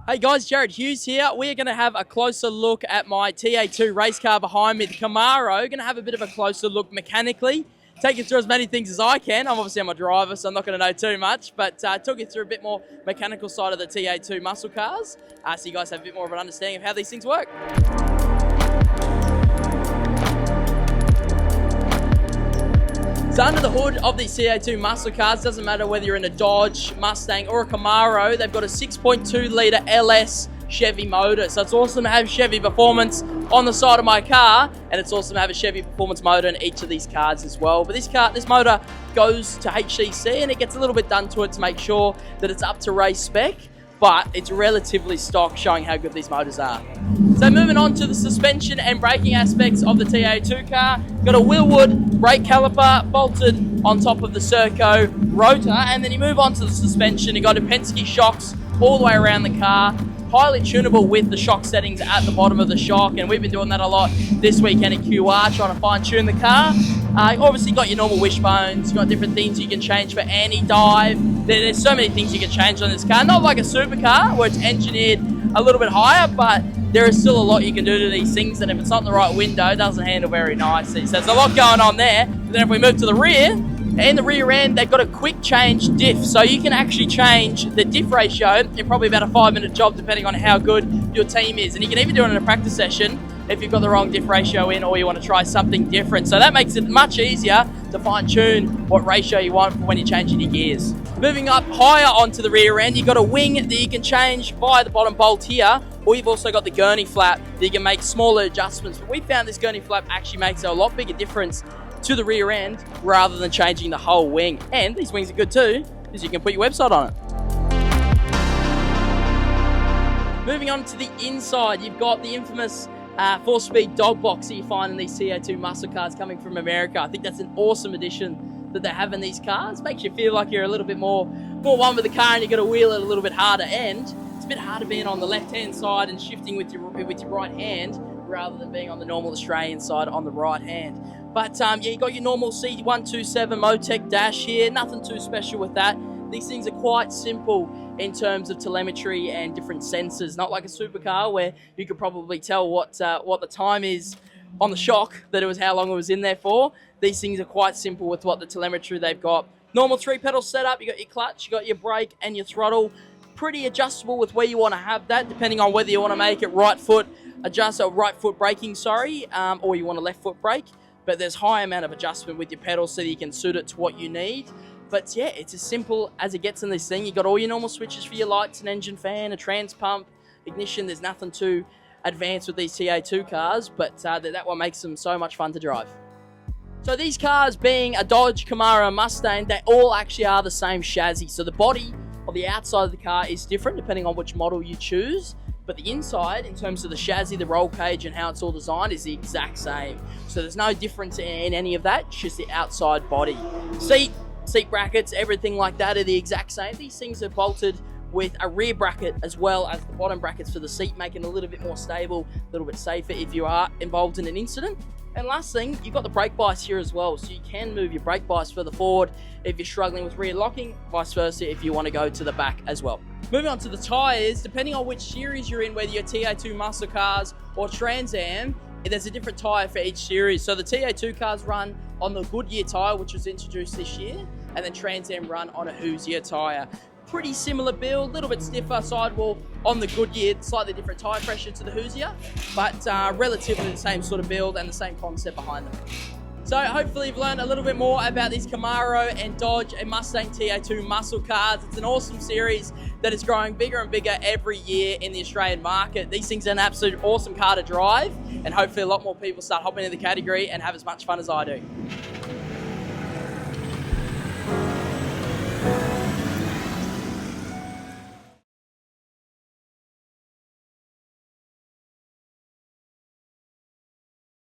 Hey guys, Jarrod Hughes here. We're going to have a closer look at my TA2 race car behind me, the Camaro. Going to have a bit of a closer look mechanically. Take you through as many things as I can. I'm a driver, so I'm not going to know too much, but talk you through a bit more mechanical side of the TA2 muscle cars, so you guys have a bit more of an understanding of how these things work. So under the hood of these TA2 muscle cars, doesn't matter whether you're in a Dodge, Mustang or a Camaro, they've got a 6.2 litre LS Chevy motor. So it's awesome to have Chevy performance on the side of my car, and it's awesome to have a Chevy performance motor in each of these cars as well. But this motor goes to HCC and it gets a little bit done to it to make sure that it's up to race spec, but it's relatively stock, showing how good these motors are. So moving on to the suspension and braking aspects of the TA2 car, got a Willwood brake caliper bolted on top of the Serco rotor, and then you move on to the suspension. You got a Penske shocks all the way around the car, highly tunable with the shock settings at the bottom of the shock, and we've been doing that a lot this weekend in QR, trying to fine tune the car. Obviously got your normal wishbones, you've got different things you can change for anti-dive. There's so many things you can change on this car, not like a supercar where it's engineered a little bit higher, but there is still a lot you can do to these things, and if it's not in the right window, it doesn't handle very nicely. So there's a lot going on there. But then if we move to the rear, in the rear end, they've got a quick change diff. So you can actually change the diff ratio in probably about a 5-minute job, depending on how good your team is. And you can even do it in a practice session if you've got the wrong diff ratio in, or you want to try something different. So that makes it much easier to fine tune what ratio you want for when you're changing your gears. Moving up higher onto the rear end, you've got a wing that you can change via the bottom bolt here, or you've also got the gurney flap that you can make smaller adjustments. But we found this gurney flap actually makes a lot bigger difference to the rear end rather than changing the whole wing. And these wings are good too, because you can put your website on it. Moving on to the inside, you've got the infamous 4-speed dog box that you find in these TA2 muscle cars coming from America. I think that's an awesome addition that they have in these cars. Makes you feel like you're a little bit more one with the car, and you've got to wheel it a little bit harder. And it's a bit harder being on the left-hand side and shifting with your right hand rather than being on the normal Australian side on the right hand. But yeah, you got your normal C127 Motec dash here. Nothing too special with that. These things are quite simple in terms of telemetry and different sensors. Not like a supercar where you could probably tell what the time is on the shock, that it was how long it was in there for. These things are quite simple with what the telemetry they've got. Normal 3-pedal setup. You got your clutch, you got your brake and your throttle. Pretty adjustable with where you want to have that, depending on whether you want to make it right foot braking, or you want a left foot brake. But there's high amount of adjustment with your pedals so that you can suit it to what you need. But yeah, it's as simple as it gets in this thing. You got all your normal switches for your lights, an engine fan, a trans pump, ignition. There's nothing too advanced with these TA2 cars, but that one makes them so much fun to drive. So these cars, being a Dodge, Camaro, Mustang, they all actually are the same chassis. So the body or the outside of the car is different depending on which model you choose, but the inside, in terms of the chassis, the roll cage and how it's all designed, is the exact same. So there's no difference in any of that, it's just the outside body. Seat brackets, everything like that are the exact same. These things are bolted with a rear bracket as well as the bottom brackets for the seat, making it a little bit more stable, a little bit safer if you are involved in an incident. And last thing, you've got the brake bias here as well, so you can move your brake bias further forward if you're struggling with rear locking, vice versa if you want to go to the back as well. Moving on to the tyres, depending on which series you're in, whether you're TA2 muscle cars or Trans Am, there's a different tyre for each series. So the TA2 cars run on the Goodyear tyre, which was introduced this year, and then Trans Am run on a Hoosier tyre. Pretty similar build, a little bit stiffer sidewall on the Goodyear, slightly different tyre pressure to the Hoosier, but relatively the same sort of build and the same concept behind them. So hopefully you've learned a little bit more about these Camaro and Dodge and Mustang TA2 muscle cars. It's an awesome series that is growing bigger and bigger every year in the Australian market. These things are an absolute awesome car to drive, and hopefully a lot more people start hopping into the category and have as much fun as I do.